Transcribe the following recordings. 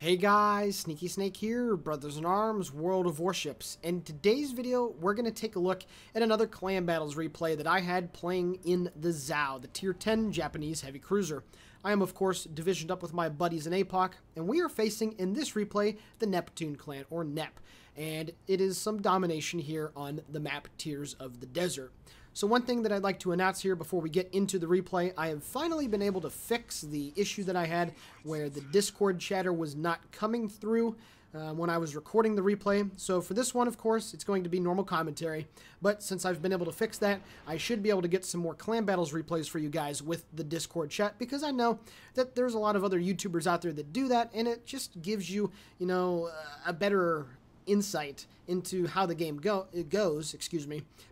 Hey guys, Sneaky Snake here, Brothers in Arms, World of Warships. In today's video, we're going to take a look at another clan battles replay that I had playing in the ZOW, the Tier 10 Japanese heavy cruiser. I am, of course, divisioned up with my buddies in APOC, and we are facing, in this replay, the Neptune clan, or NEP. And it is some domination here on the map Tears of the Desert. So one thing that I'd like to announce here before we get into the replay, I have finally been able to fix the issue that I had where the Discord chatter was not coming through when I was recording the replay. So for this one, of course, it's going to be normal commentary. But since I've been able to fix that, I should be able to get some more clan battles replays for you guys with the Discord chat, because I know that there's a lot of other YouTubers out there that do that, and it just gives you, a better insight into how the game goes,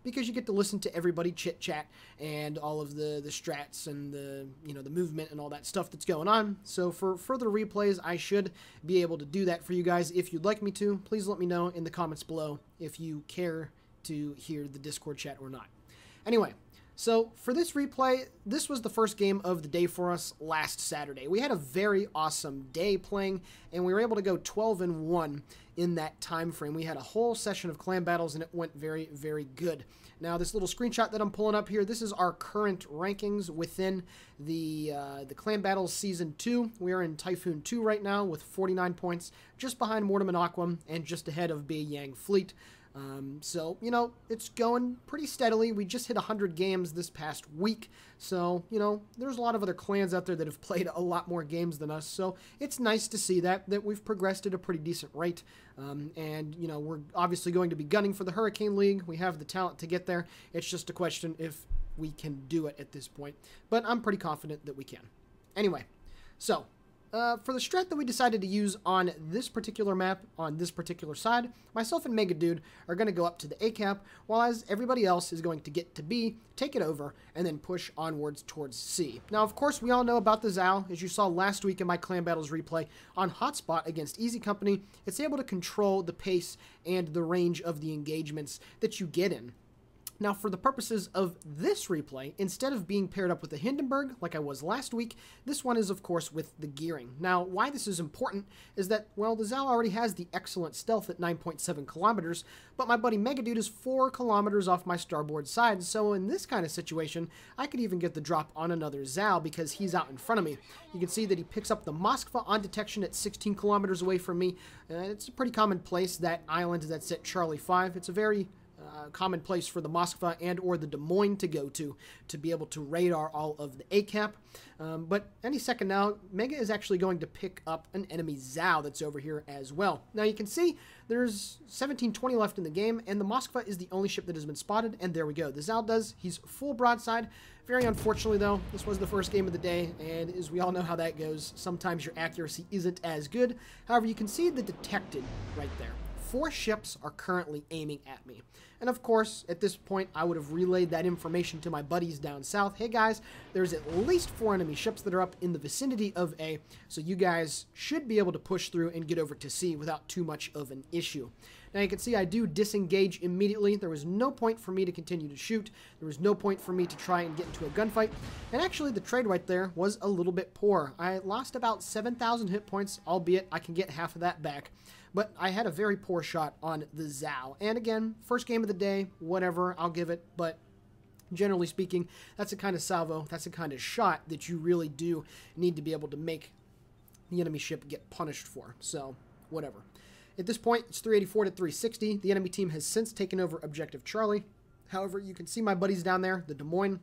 because you get to listen to everybody chit chat and all of the strats and the movement and all that stuff that's going on. So for further replays, I should be able to do that for you guys. If you'd like me to, please let me know in the comments below if you care to hear the Discord chat or not. Anyway, so for this replay, this was the first game of the day for us last Saturday. We had a very awesome day playing, and we were able to go 12-1 in that time frame. We had a whole session of clan battles, and it went very, very good. Now, this little screenshot that I'm pulling up here, this is our current rankings within the clan battles season 2. We are in Typhoon 2 right now with 49 points, just behind Mortem and Aquam, and just ahead of BIAworldofwarships Fleet. So, it's going pretty steadily. We just hit 100 games this past week. So, there's a lot of other clans out there that have played a lot more games than us. So, it's nice to see that we've progressed at a pretty decent rate. And, we're obviously going to be gunning for the Hurricane League. We have the talent to get there. It's just a question if we can do it at this point. But I'm pretty confident that we can. Anyway, so for the strat that we decided to use on this particular map, on this particular side, myself and Mega Dude are going to go up to the A cap, while as everybody else is going to get to B, take it over, and then push onwards towards C. Now, of course, we all know about the ZOW. As you saw last week in my Clan Battles replay, on Hotspot against Easy Company, it's able to control the pace and the range of the engagements that you get in. Now, for the purposes of this replay, instead of being paired up with the Hindenburg, like I was last week, this one is, of course, with the gearing. Now, why this is important is that, well, the ZOW already has the excellent stealth at 9.7 kilometers, but my buddy Megadude is 4 kilometers off my starboard side, so in this kind of situation, I could even get the drop on another ZOW because he's out in front of me. You can see that he picks up the Moskva on detection at 16 kilometers away from me. It's a pretty common place, that island that's at Charlie 5. It's a very common place for the Moskva and or the Des Moines to go to be able to radar all of the ACAP. But any second now, Mega is actually going to pick up an enemy ZOW that's over here as well. Now you can see there's 1720 left in the game, and the Moskva is the only ship that has been spotted, and there we go. The ZOW does. He's full broadside. Very unfortunately, though, this was the first game of the day, and as we all know how that goes, sometimes your accuracy isn't as good. However, you can see the detected right there. 4 ships are currently aiming at me. And of course, at this point, I would have relayed that information to my buddies down south. Hey guys, there's at least 4 enemy ships that are up in the vicinity of A, so you guys should be able to push through and get over to C without too much of an issue. Now you can see I do disengage immediately. There was no point for me to continue to shoot. There was no point for me to try and get into a gunfight. And actually the trade right there was a little bit poor. I lost about 7,000 hit points, albeit I can get half of that back. But I had a very poor shot on the ZOW. And again, first game of the day, whatever, I'll give it. But generally speaking, that's the kind of salvo, that's the kind of shot that you really do need to be able to make the enemy ship get punished for. So, whatever. At this point, it's 384 to 360. The enemy team has since taken over Objective Charlie. However, you can see my buddies down there. The Des Moines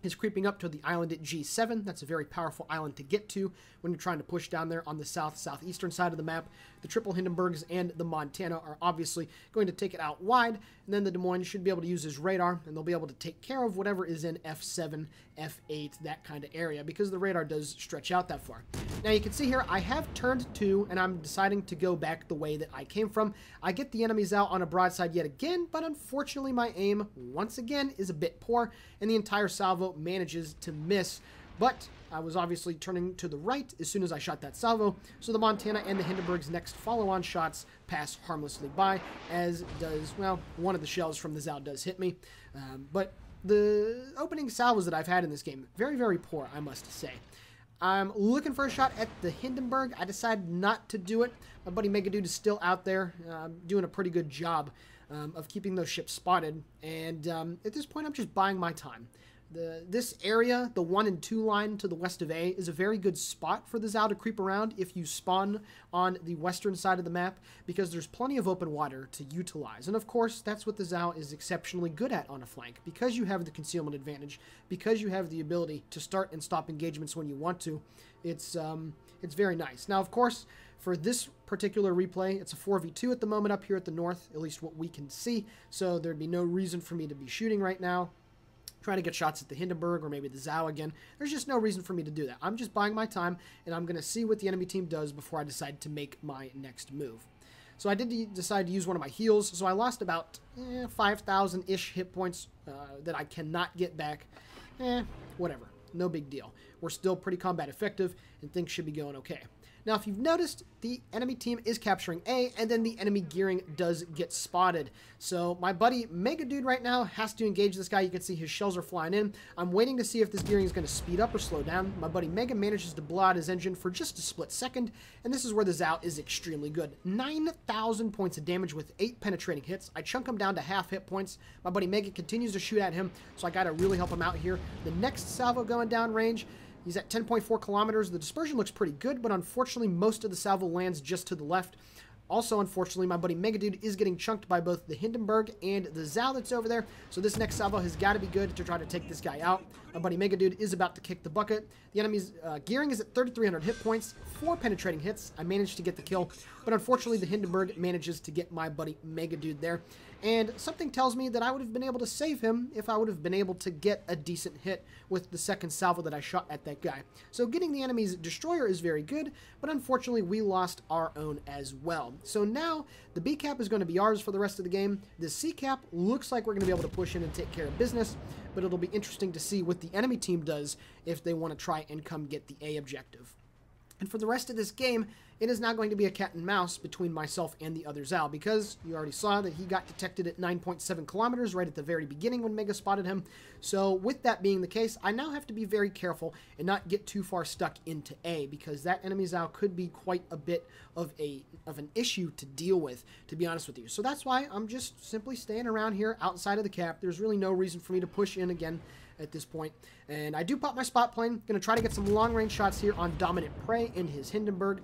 is creeping up to the island at G7. That's a very powerful island to get to when you're trying to push down there on the southeastern side of the map. The triple Hindenburgs and the Montana are obviously going to take it out wide, and then the Des Moines should be able to use his radar, and they'll be able to take care of whatever is in F7, F8, that kind of area, because the radar does stretch out that far. Now you can see here, I have turned to, and I'm deciding to go back the way that I came from. I get the enemies out on a broadside yet again, but unfortunately my aim, once again, is a bit poor, and the entire salvo manages to miss. But I was obviously turning to the right as soon as I shot that salvo, so the Montana and the Hindenburg's next follow-on shots pass harmlessly by, as does, well, one of the shells from the ZOW does hit me. But the opening salvos that I've had in this game, very, very poor, I must say. I'm looking for a shot at the Hindenburg. I decided not to do it. My buddy Megadude is still out there doing a pretty good job of keeping those ships spotted. And at this point, I'm just buying my time. This area, the 1 and 2 line to the west of A, is a very good spot for the Zao to creep around if you spawn on the western side of the map, because there's plenty of open water to utilize. And of course, that's what the Zao is exceptionally good at on a flank, because you have the concealment advantage, because you have the ability to start and stop engagements when you want to. It's very nice. Now, of course, for this particular replay, it's a 4v2 at the moment up here at the north, at least what we can see, so there'd be no reason for me to be shooting right now, trying to get shots at the Hindenburg or maybe the Zao again. There's just no reason for me to do that. I'm just buying my time, and I'm going to see what the enemy team does before I decide to make my next move. So I did decide to use one of my heals, so I lost about 5,000-ish hit points that I cannot get back. Whatever. No big deal. We're still pretty combat effective, and things should be going okay. Now, if you've noticed, the enemy team is capturing A, and then the enemy gearing does get spotted. So my buddy Megadude right now has to engage this guy. You can see his shells are flying in. I'm waiting to see if this gearing is going to speed up or slow down. My buddy Mega manages to blow out his engine for just a split second, and this is where the Zao is extremely good. 9,000 points of damage with 8 penetrating hits. I chunk him down to half hit points. My buddy Mega continues to shoot at him, so I got to really help him out here. The next salvo going down range, he's at 10.4 kilometers. The dispersion looks pretty good, but unfortunately, most of the salvo lands just to the left. Also, unfortunately, my buddy Megadude is getting chunked by both the Hindenburg and the Zao that's over there. So this next salvo has got to be good to try to take this guy out. My buddy Megadude is about to kick the bucket. The enemy's gearing is at 3,300 hit points, 4 penetrating hits. I managed to get the kill, but unfortunately, the Hindenburg manages to get my buddy Megadude there. And something tells me that I would have been able to save him if I would have been able to get a decent hit with the second salvo that I shot at that guy. So getting the enemy's destroyer is very good, but unfortunately we lost our own as well. So now the B cap is going to be ours for the rest of the game. The C cap looks like we're going to be able to push in and take care of business, but it'll be interesting to see what the enemy team does if they want to try and come get the A objective. And for the rest of this game, it is now going to be a cat and mouse between myself and the other Zao, because you already saw that he got detected at 9.7 kilometers right at the very beginning when Mega spotted him. So with that being the case, I now have to be very careful and not get too far stuck into A, because that enemy Zao could be quite a bit of an issue to deal with, to be honest with you. So that's why I'm just simply staying around here outside of the cap. There's really no reason for me to push in again at this point. And I do pop my spot plane. Going to try to get some long-range shots here on Dominant Prey and his Hindenburg.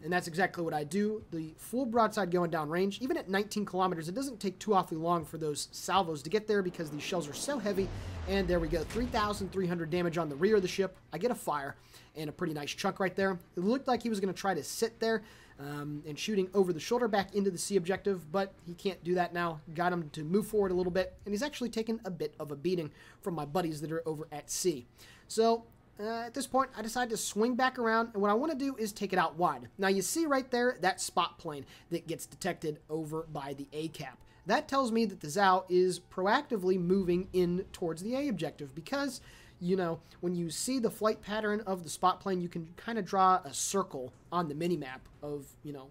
And that's exactly what I do. The full broadside going down range, even at 19 kilometers, it doesn't take too awfully long for those salvos to get there because these shells are so heavy. And there we go, 3,300 damage on the rear of the ship. I get a fire and a pretty nice chunk right there. It looked like he was going to try to sit there and shooting over the shoulder back into the C objective, but he can't do that now. Got him to move forward a little bit, and he's actually taken a bit of a beating from my buddies that are over at C. So at this point, I decided to swing back around, and what I want to do is take it out wide. Now, you see right there that spot plane that gets detected over by the A cap. That tells me that the Zao is proactively moving in towards the A objective, because, you know, when you see the flight pattern of the spot plane, you can kind of draw a circle on the mini-map of, you know,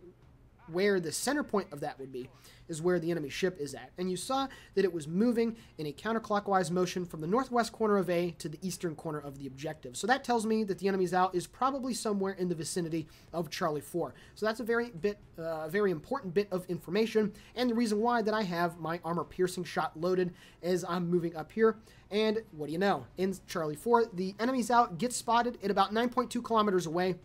where the center point of that would be is where the enemy ship is at. And you saw that it was moving in a counterclockwise motion from the northwest corner of A to the eastern corner of the objective. So that tells me that the enemy's out is probably somewhere in the vicinity of Charlie 4. So that's a very important bit of information, and the reason why that I have my armor-piercing shot loaded as I'm moving up here. And what do you know? In Charlie 4, the enemy's out gets spotted at about 9.2 kilometers away.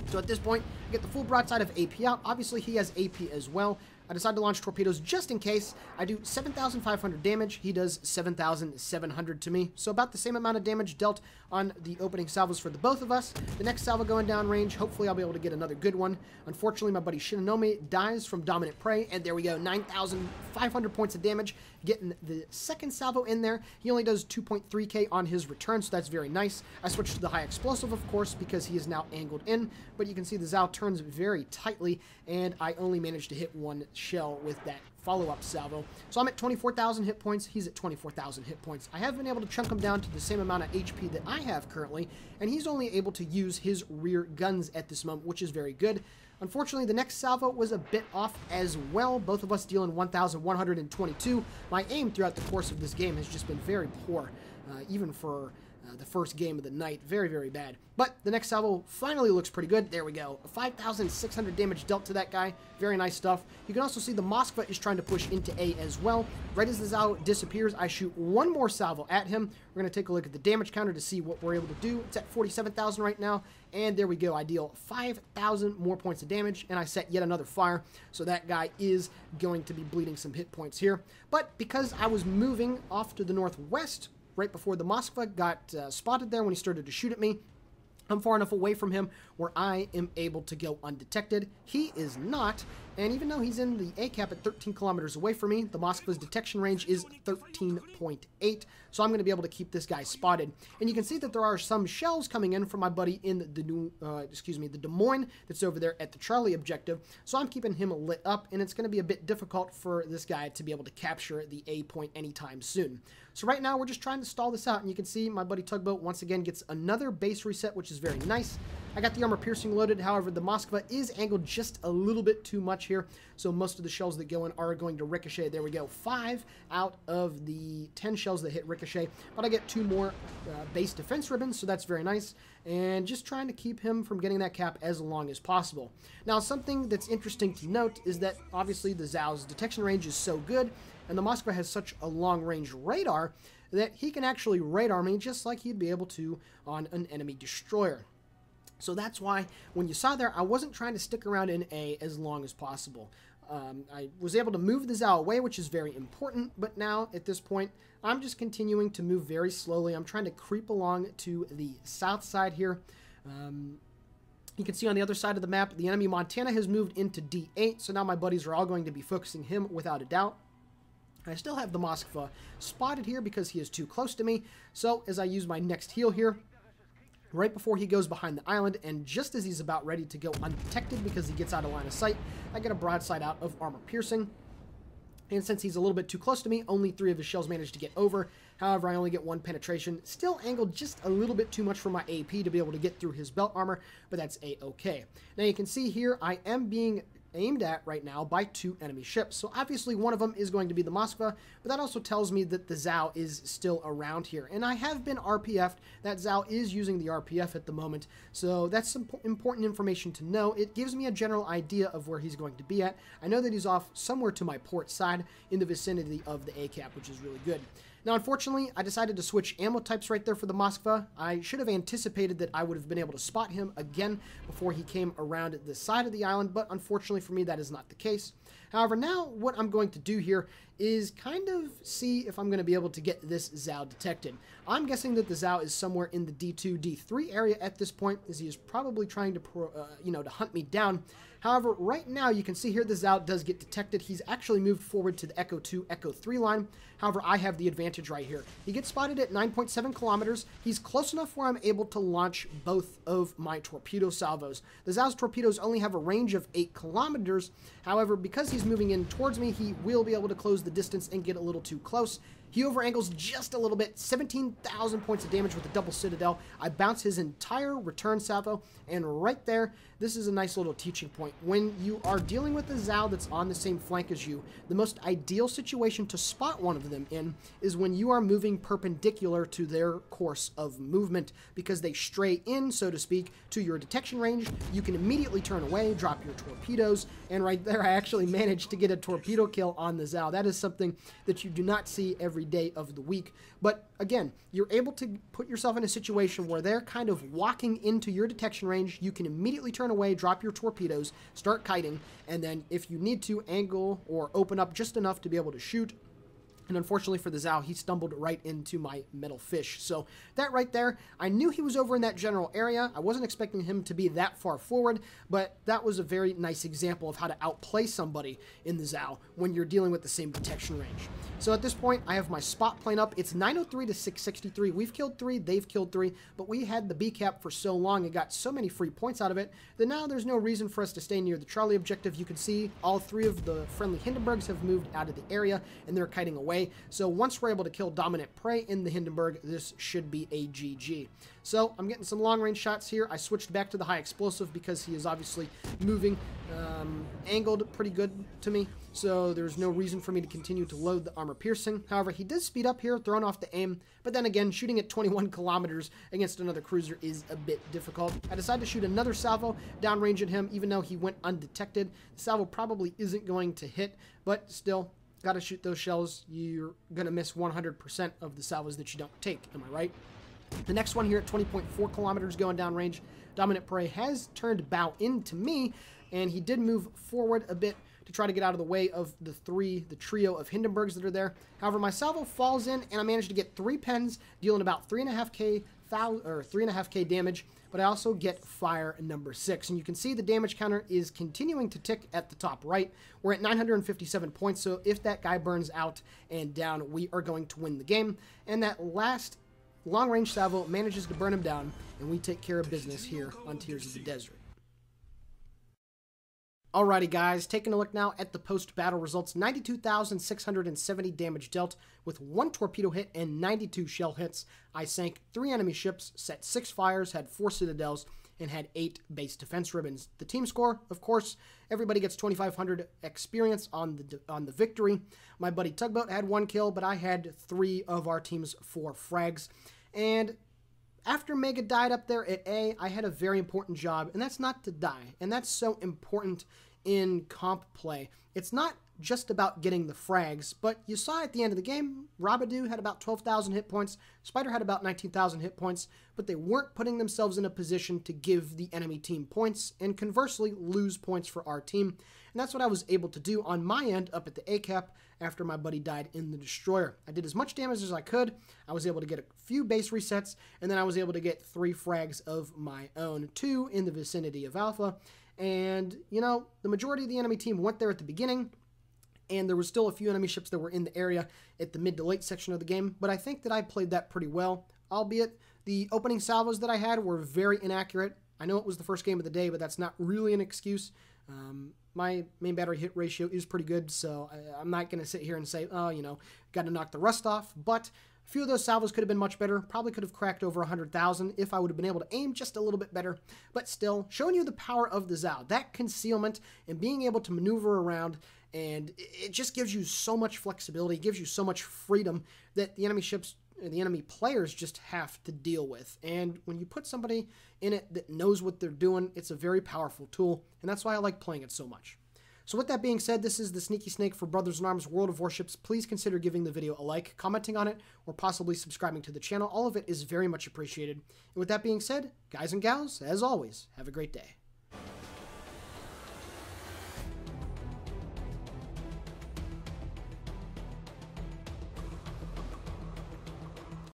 So at this point, I get the full broadside of AP out. Obviously, he has AP as well. I decide to launch torpedoes just in case. I do 7,500 damage. He does 7,700 to me. So about the same amount of damage dealt on the opening salvos for the both of us. The next salvo going down range, hopefully I'll be able to get another good one. Unfortunately, my buddy Shinonome dies from Dominant Prey, and there we go, 9,500 points of damage. Getting the second salvo in there. He only does 2.3k on his return, so that's very nice. I switched to the high explosive, of course, because he is now angled in, but you can see the Zao turns very tightly, and I only managed to hit one shell with that follow-up salvo. So I'm at 24,000 hit points. He's at 24,000 hit points. I have been able to chunk him down to the same amount of HP that I have currently, and he's only able to use his rear guns at this moment, which is very good. Unfortunately, the next salvo was a bit off as well, both of us dealing 1,122. My aim throughout the course of this game has just been very poor, even for the first game of the night. Very, very bad. But the next salvo finally looks pretty good. There we go. 5,600 damage dealt to that guy. Very nice stuff. You can also see the Moskva is trying to push into A as well. Right as the Zao disappears, I shoot one more salvo at him. We're going to take a look at the damage counter to see what we're able to do. It's at 47,000 right now. And there we go. I deal 5,000 more points of damage, and I set yet another fire. So that guy is going to be bleeding some hit points here. But because I was moving off to the northwest right before the Moskva got spotted there when he started to shoot at me, I'm far enough away from him where I am able to go undetected. He is not, and even though he's in the ACAP at 13 kilometers away from me, the Moskva's detection range is 13.8, so I'm going to be able to keep this guy spotted. And you can see that there are some shells coming in from my buddy in the the Des Moines that's over there at the Charlie objective, so I'm keeping him lit up, and it's going to be a bit difficult for this guy to be able to capture the A point anytime soon. So right now, we're just trying to stall this out, and you can see my buddy Tugboat once again gets another base reset, which is very nice. I got the armor piercing loaded, however, the Moskva is angled just a little bit too much here, so most of the shells that go in are going to ricochet. There we go, 5 out of the 10 shells that hit ricochet, but I get 2 more base defense ribbons, so that's very nice, and just trying to keep him from getting that cap as long as possible. Now, something that's interesting to note is that, obviously, the Zao's detection range is so good, and the Moskva has such a long-range radar that he can actually radar me just like he'd be able to on an enemy destroyer. So that's why when you saw there, I wasn't trying to stick around in A as long as possible. I was able to move the Zao away, which is very important, but now at this point, I'm just continuing to move very slowly. I'm trying to creep along to the south side here. You can see on the other side of the map, the enemy Montana has moved into D8, so now my buddies are all going to be focusing him without a doubt. I still have the Moskva spotted here because he is too close to me, so as I use my next heal here, right before he goes behind the island, and just as he's about ready to go undetected because he gets out of line of sight, I get a broadside out of armor piercing. And since he's a little bit too close to me, only 3 of his shells managed to get over. However, I only get 1 penetration. Still angled just a little bit too much for my AP to be able to get through his belt armor, but that's A-okay. Now you can see here, I am being aimed at right now by 2 enemy ships. So obviously one of them is going to be the Moskva, but that also tells me that the Zao is still around here. And I have been RPF'd. That Zao is using the RPF at the moment, so that's some important information to know. It gives me a general idea of where he's going to be at. I know that he's off somewhere to my port side in the vicinity of the ACAP, which is really good. Now, unfortunately, I decided to switch ammo types right there for the Moskva. I should have anticipated that I would have been able to spot him again before he came around the side of the island, but unfortunately for me, that is not the case. However, now what I'm going to do here is kind of see if I'm going to be able to get this Zao detected. I'm guessing that the Zao is somewhere in the D2, D3 area at this point, as he is probably trying to, to hunt me down. However, right now you can see here the Zao does get detected. He's actually moved forward to the Echo 2, Echo 3 line. However, I have the advantage right here. He gets spotted at 9.7 kilometers. He's close enough where I'm able to launch both of my torpedo salvos. The Zao's torpedoes only have a range of 8 kilometers. However, because he's moving in towards me, he will be able to close the distance and get a little too close. He overangles just a little bit, 17,000 points of damage with a double citadel. I bounce his entire return salvo, and right there, this is a nice little teaching point. When you are dealing with a Zao that's on the same flank as you, the most ideal situation to spot one of them in is when you are moving perpendicular to their course of movement, because they stray in, so to speak, to your detection range. You can immediately turn away, drop your torpedoes, and right there I actually managed to get a torpedo kill on the Zao. That is something that you do not see every day of the week. But again, you're able to put yourself in a situation where they're kind of walking into your detection range. You can immediately turn away, drop your torpedoes, start kiting, and then if you need to, angle or open up just enough to be able to shoot. And unfortunately for the Zao, he stumbled right into my metal fish. So that right there, I knew he was over in that general area. I wasn't expecting him to be that far forward, but that was a very nice example of how to outplay somebody in the Zao when you're dealing with the same detection range. So at this point, I have my spot plane up. It's 903 to 663. We've killed 3, they've killed 3, but we had the B cap for so long and got so many free points out of it that now there's no reason for us to stay near the Charlie objective. You can see all 3 of the friendly Hindenburgs have moved out of the area, and they're kiting away. way. So once we're able to kill dominant prey in the Hindenburg, this should be a GG. So I'm getting some long-range shots here. I switched back to the high explosive because he is obviously moving angled pretty good to me. So there's no reason for me to continue to load the armor piercing. However, he does speed up here, throwing off the aim. But then again, shooting at 21 kilometers against another cruiser is a bit difficult. I decided to shoot another salvo downrange at him, even though he went undetected. The salvo probably isn't going to hit, but still, got to shoot those shells. You're going to miss 100% of the salvos that you don't take. Am I right? The next one here at 20.4 kilometers going downrange. Dominant prey has turned bow into me, and he did move forward a bit to try to get out of the way of the trio of Hindenburgs that are there. However, my salvo falls in, and I managed to get 3 pens, dealing about 3.5k damage, but I also get fire number 6. And you can see the damage counter is continuing to tick at the top right. We're at 957 points, so if that guy burns out and down, we are going to win the game. And that last long-range salvo manages to burn him down, and we take care of business here on Tears of the Desert. Alrighty guys, taking a look now at the post-battle results. 92,670 damage dealt with 1 torpedo hit and 92 shell hits. I sank 3 enemy ships, set 6 fires, had 4 citadels, and had 8 base defense ribbons. The team score, of course, everybody gets 2,500 experience on the victory. My buddy Tugboat had 1 kill, but I had 3 of our team's 4 frags. And after Mega died up there at A, I had a very important job, and that's not to die. And that's so important in comp play. It's not just about getting the frags, but you saw at the end of the game, Rabadoo had about 12,000 hit points, Spider had about 19,000 hit points, but they weren't putting themselves in a position to give the enemy team points, and conversely, lose points for our team. And that's what I was able to do on my end up at the ACAP after my buddy died in the destroyer. I did as much damage as I could. I was able to get a few base resets, and then I was able to get 3 frags of my own, 2 in the vicinity of Alpha. And, you know, the majority of the enemy team went there at the beginning, and there was still a few enemy ships that were in the area at the mid to late section of the game, but I think that I played that pretty well, albeit the opening salvos that I had were very inaccurate. I know it was the first game of the day, but that's not really an excuse. My main battery hit ratio is pretty good, so I'm not going to sit here and say, oh, you know, got to knock the rust off, but a few of those salvos could have been much better. Probably could have cracked over 100,000 if I would have been able to aim just a little bit better. But still, showing you the power of the Zao. That concealment and being able to maneuver around, and it just gives you so much flexibility. It gives you so much freedom that the enemy ships, the enemy players just have to deal with. And when you put somebody in it that knows what they're doing, it's a very powerful tool. And that's why I like playing it so much. So with that being said, this is the Sneaky Snake for Brothers in Arms World of Warships. Please consider giving the video a like, commenting on it, or possibly subscribing to the channel. All of it is very much appreciated. And with that being said, guys and gals, as always, have a great day.